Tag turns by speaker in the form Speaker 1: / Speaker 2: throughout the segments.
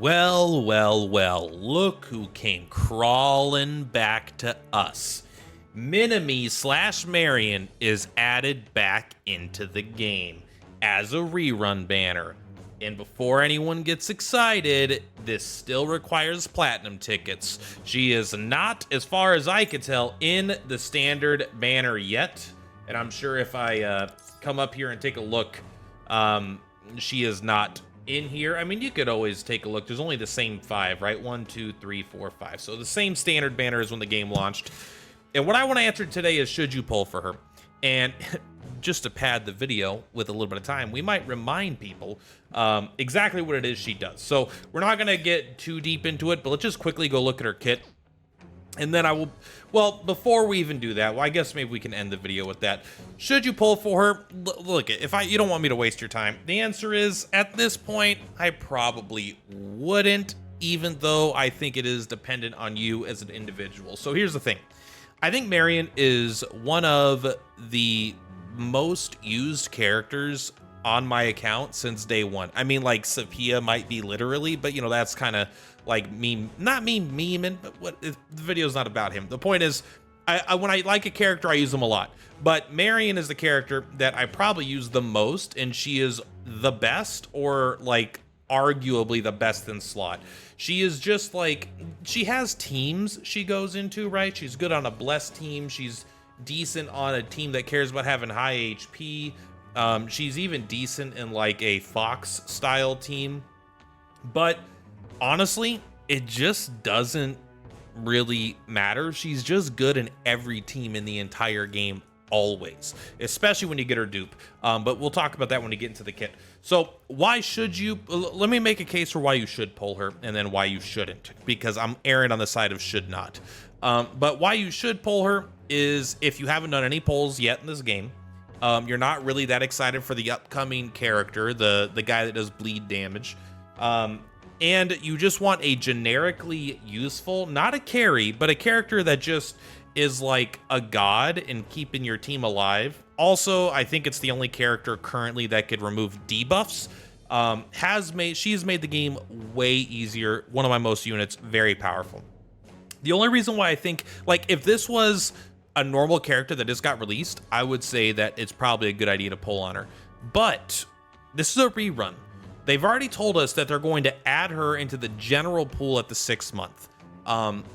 Speaker 1: Well, well, well, look who came crawling back to us. Minami slash Marion is added back into the game as a rerun banner. And before anyone gets excited, this still requires platinum tickets. She is not, as far as I can tell, in the standard banner yet. And I'm sure if I come up here and take a look, she is not in here. I mean, you could always take a look. There's only the same 5, right? 1, 2, 3, 4, 5. So the same standard banner as when the game launched. And what I want to answer today is, should you pull for her? And just to pad the video with a little bit of time, we might remind people exactly what it is she does. So we're not going to get too deep into it, but let's just quickly go look at her kit. And then I will, well, before we even do that, well, I guess maybe we can end the video with that. Should you pull for her? Look, if you don't want me to waste your time, the answer is, at this point, I probably wouldn't, even though I think it is dependent on you as an individual. So here's the thing. I think Marion is one of the most used characters on my account since day one. I mean, like, Sophia might be literally, but, you know, that's kind of like meme, not me memeing, but what, the video's not about him. The point is, when I like a character, I use them a lot. But Marion is the character that I probably use the most, and she is the best, or like arguably the best in slot. She is just like, she has teams she goes into, right? She's good on a blessed team. She's decent on a team that cares about having high HP. She's even decent in like a Fox style team. But honestly, it just doesn't really matter. She's just good in every team in the entire game, always, especially when you get her dupe. But we'll talk about that when we get into the kit. So why should you, let me make a case for why you should pull her, and then why you shouldn't, because I'm erring on the side of should not. But why you should pull her is, if you haven't done any pulls yet in this game, you're not really that excited for the upcoming character, the guy that does bleed damage, and you just want a generically useful, not a carry, but a character that just is like a god in keeping your team alive. Also, I think it's the only character currently that could remove debuffs. She's made the game way easier. One of my most units, very powerful. The only reason why I think, like, if this was a normal character that just got released, I would say that it's probably a good idea to pull on her. But this is a rerun. They've already told us that they're going to add her into the general pool at the 6th month.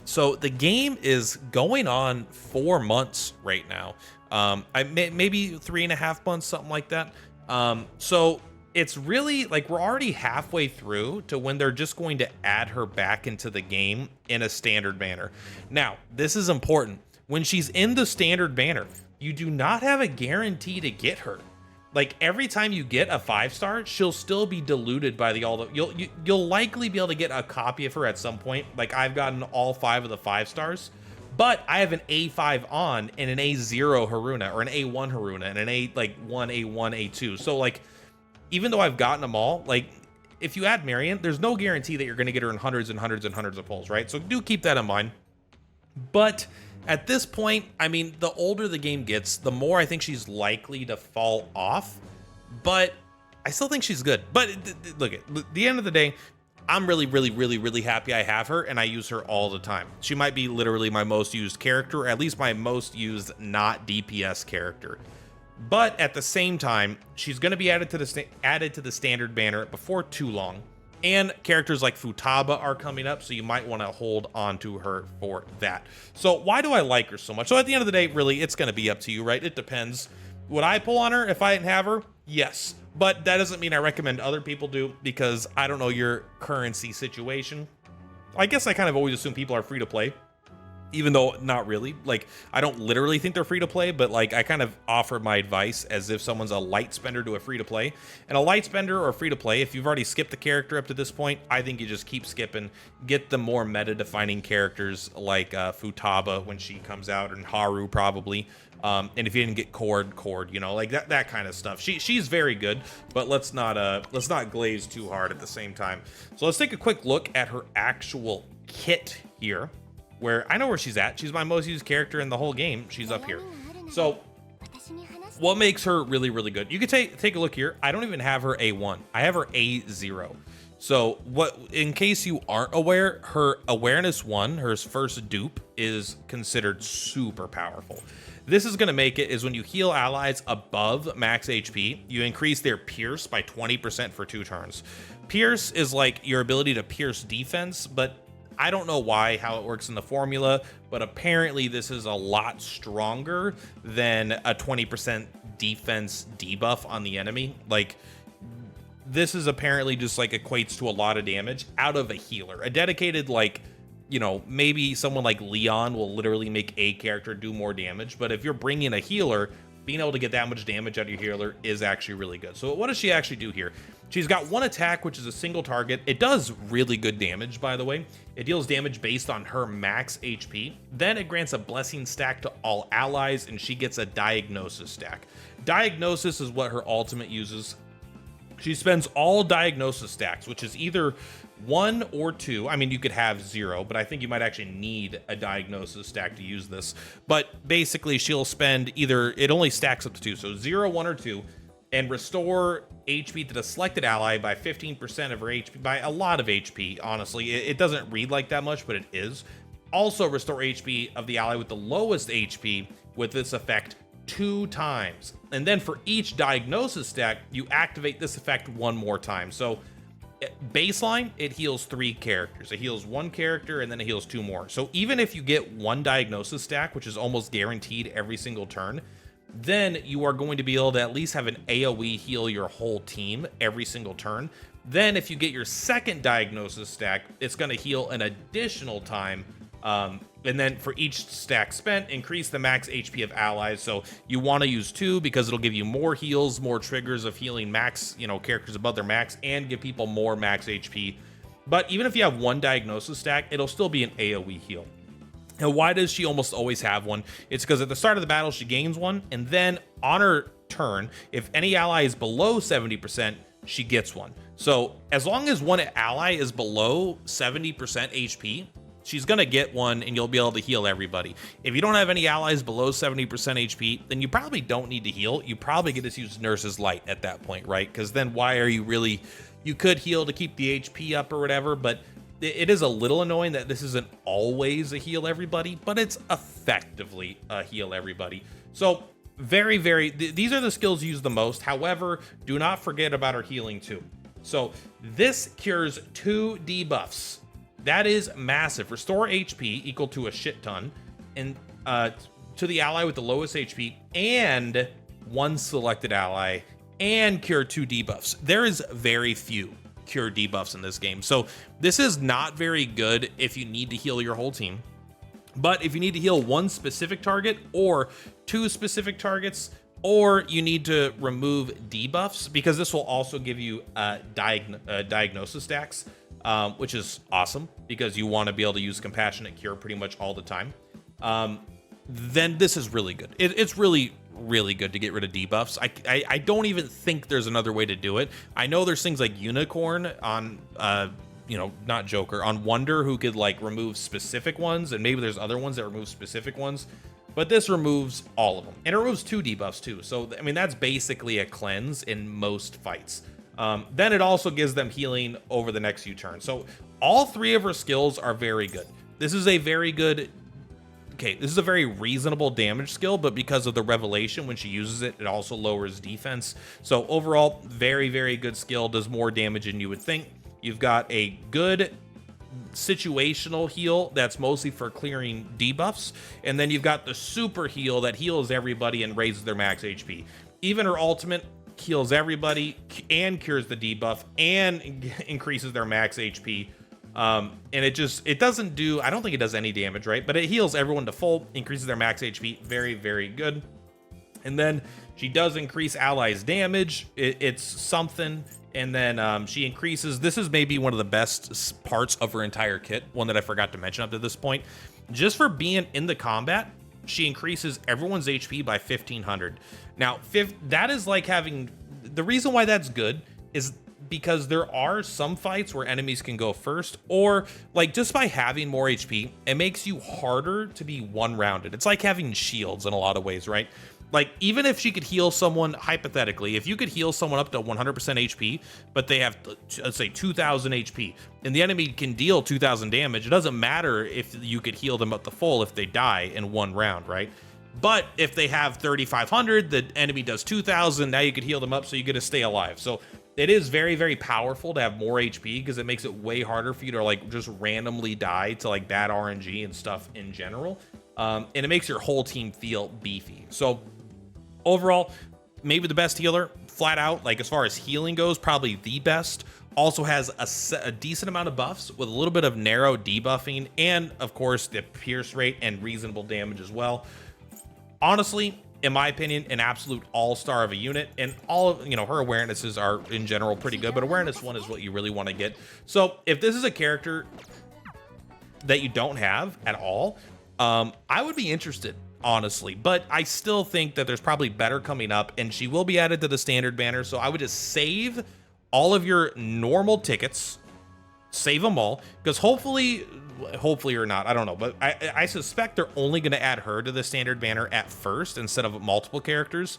Speaker 1: So the game is going on 4 months right now. Maybe 3.5 months, something like that. So it's really like we're already halfway through to when they're just going to add her back into the game in a standard banner. Now, this is important. When she's in the standard banner, you do not have a guarantee to get her. Like, every time you get a 5-star, she'll still be diluted by you'll likely be able to get a copy of her at some point. Like, I've gotten all 5 of the 5-stars, but I have an A5 on and an A0 Haruna, or an A1 Haruna, and an A1, A2. So, like, even though I've gotten them all, like, if you add Marion, there's no guarantee that you're going to get her in hundreds and hundreds and hundreds of pulls, right? So do keep that in mind. But at this point, I mean, the older the game gets, the more I think she's likely to fall off. But I still think she's good. But look, at the end of the day, I'm really, really, really, really happy I have her, and I use her all the time. She might be literally my most used character, or at least my most used not DPS character. But at the same time, she's going to be added to the standard banner before too long. And characters like Futaba are coming up, so you might want to hold on to her for that. So why do I like her so much? So at the end of the day, really, it's going to be up to you, right? It depends. Would I pull on her if I didn't have her? Yes. But that doesn't mean I recommend other people do, because I don't know your currency situation. I guess I kind of always assume people are free to play, even though not really. Like, I don't literally think they're free to play, but like, I kind of offer my advice as if someone's a light spender to a free to play. And a light spender or free to play, if you've already skipped the character up to this point, I think you just keep skipping, get the more meta defining characters like Futaba when she comes out, and Haru probably. And if you didn't get Cord, you know, like that kind of stuff. She's very good, but let's not glaze too hard at the same time. So let's take a quick look at her actual kit here, where I know where she's at. She's my most used character in the whole game. She's up here. So what makes her really, really good? You can take a look here. I don't even have her A1. I have her A0. So what, in case you aren't aware, her awareness 1, her first dupe, is considered super powerful. This is going to make it is when you heal allies above max HP, you increase their pierce by 20% for 2 turns. Pierce is like your ability to pierce defense, but I don't know how it works in the formula, but apparently this is a lot stronger than a 20% defense debuff on the enemy. Like, this is apparently just like equates to a lot of damage out of a healer. A dedicated, like, you know, maybe someone like Leon will literally make a character do more damage, but if you're bringing a healer, being able to get that much damage out of your healer is actually really good. So what does she actually do here? She's got 1 attack, which is a single target. It does really good damage, by the way. It deals damage based on her max HP. Then it grants a blessing stack to all allies, and she gets a diagnosis stack. Diagnosis is what her ultimate uses. She spends all diagnosis stacks, which is either 1 or 2. I mean, you could have 0, but I think you might actually need a diagnosis stack to use this. But basically, she'll spend either, it only stacks up to 2, so 0, 1, or 2, and restore HP to the selected ally by 15% of her HP, by a lot of HP, honestly. It doesn't read like that much, but it is. Also, restore HP of the ally with the lowest HP with this effect 2 times. And then for each diagnosis stack, you activate this effect 1 more time. So baseline, it heals 3 characters. It heals 1 character and then it heals 2 more. So even if you get 1 diagnosis stack, which is almost guaranteed every single turn, then you are going to be able to at least have an AoE heal your whole team every single turn. Then if you get your second diagnosis stack, it's going to heal an additional time. And then for each stack spent, increase the max HP of allies. So you want to use 2 because it'll give you more heals, more triggers of healing max, you know, characters above their max, and give people more max HP. But even if you have 1 diagnosis stack, it'll still be an AoE heal. Now, why does she almost always have 1? It's because at the start of the battle, she gains 1, and then on her turn, if any ally is below 70%, she gets 1. So as long as 1 ally is below 70% HP, she's going to get 1 and you'll be able to heal everybody. If you don't have any allies below 70% HP, then you probably don't need to heal. You probably get to use Nurse's Light at that point, right? Because then why are you really... You could heal to keep the HP up or whatever, but it is a little annoying that this isn't always a heal everybody, but it's effectively a heal everybody. So these are the skills used the most. However, do not forget about her healing too. So this cures 2 debuffs. That is massive. Restore HP equal to a shit ton, and to the ally with the lowest HP, and 1 selected ally, and cure 2 debuffs. There is very few cure debuffs in this game, so this is not very good if you need to heal your whole team. But if you need to heal 1 specific target or 2 specific targets, or you need to remove debuffs, because this will also give you diagnosis stacks, which is awesome because you want to be able to use Compassionate Cure pretty much all the time, then this is really good. It's really good to get rid of debuffs. I don't even think there's another way to do it. I know there's things like Unicorn on, not Joker, on Wonder, who could like remove specific ones, and maybe there's other ones that remove specific ones, but this removes all of them. And it removes 2 debuffs too. So, I mean, that's basically a cleanse in most fights. Then it also gives them healing over the next few turns. So all 3 of her skills are very good. This is a very good, this is a very reasonable damage skill, but because of the revelation, when she uses it, it also lowers defense. So overall, very good skill, does more damage than you would think. You've got a good situational heal that's mostly for clearing debuffs, and then you've got the super heal that heals everybody and raises their max HP. Even her ultimate heals everybody and cures the debuff and increases their max HP. And it doesn't do, I don't think it does any damage, right? But it heals everyone to full, increases their max HP. Very good. And then she does increase allies damage. It's something. And then she increases, this is maybe one of the best parts of her entire kit, one that I forgot to mention up to this point. Just for being in the combat, she increases everyone's HP by 1500. Now, that is like having, the reason why that's good is because there are some fights where enemies can go first, or like just by having more HP, it makes you harder to be one-rounded. It's like having shields in a lot of ways, right? Like, even if she could heal someone, hypothetically, if you could heal someone up to 100% HP, but they have, let's say, 2,000 HP, and the enemy can deal 2,000 damage, it doesn't matter if you could heal them up to full if they die in one round, right? But if they have 3,500, the enemy does 2,000, now you could heal them up so you get to stay alive. So it is very, very powerful to have more HP because it makes it way harder for you to, like, just randomly die to, like, bad RNG and stuff in general. And it makes your whole team feel beefy. So overall, maybe the best healer, flat out, like as far as healing goes, probably the best. Also has a decent amount of buffs with a little bit of narrow debuffing, and of course the pierce rate and reasonable damage as well. Honestly, in my opinion, an absolute all-star of a unit, and all of, her awarenesses are in general pretty good, but awareness 1 is what you really want to get. So if this is a character that you don't have at all, I would be interested, honestly, but I still think that there's probably better coming up, and she will be added to the standard banner. So I would just save all of your normal tickets, save them all, because hopefully or not, I don't know, but I suspect they're only going to add her to the standard banner at first instead of multiple characters.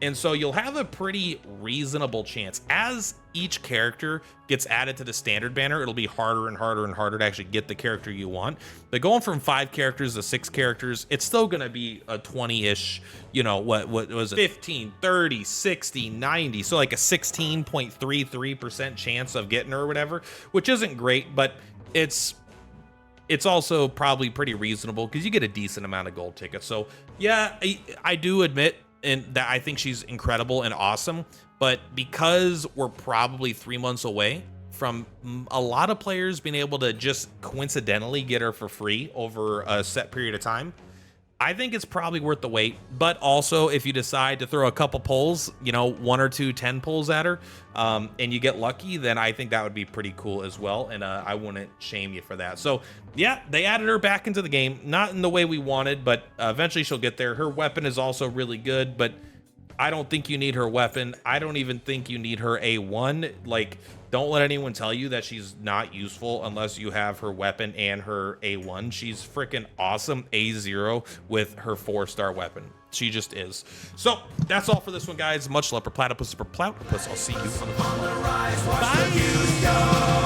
Speaker 1: And so you'll have a pretty reasonable chance. As each character gets added to the standard banner, it'll be harder and harder and harder to actually get the character you want. But going from 5 characters to 6 characters, it's still going to be a 20-ish, what was it? 15, 30, 60, 90. So like a 16.33% chance of getting her or whatever, which isn't great, but it's also probably pretty reasonable because you get a decent amount of gold tickets. So yeah, I do admit and that I think she's incredible and awesome, but because we're probably 3 months away from a lot of players being able to just coincidentally get her for free over a set period of time, I think it's probably worth the wait. But also, if you decide to throw a couple pulls, 1 or 2 10 pulls at her, and you get lucky, then I think that would be pretty cool as well. And I wouldn't shame you for that. So yeah, they added her back into the game, not in the way we wanted, but eventually she'll get there. Her weapon is also really good, but I don't think you need her weapon. I don't even think you need her A1. Like, don't let anyone tell you that she's not useful unless you have her weapon and her A1. She's freaking awesome A0 with her 4-star weapon. She just is. So that's all for this one, guys. Much love for Platypus, for Platypus. I'll see you on the next one. Bye.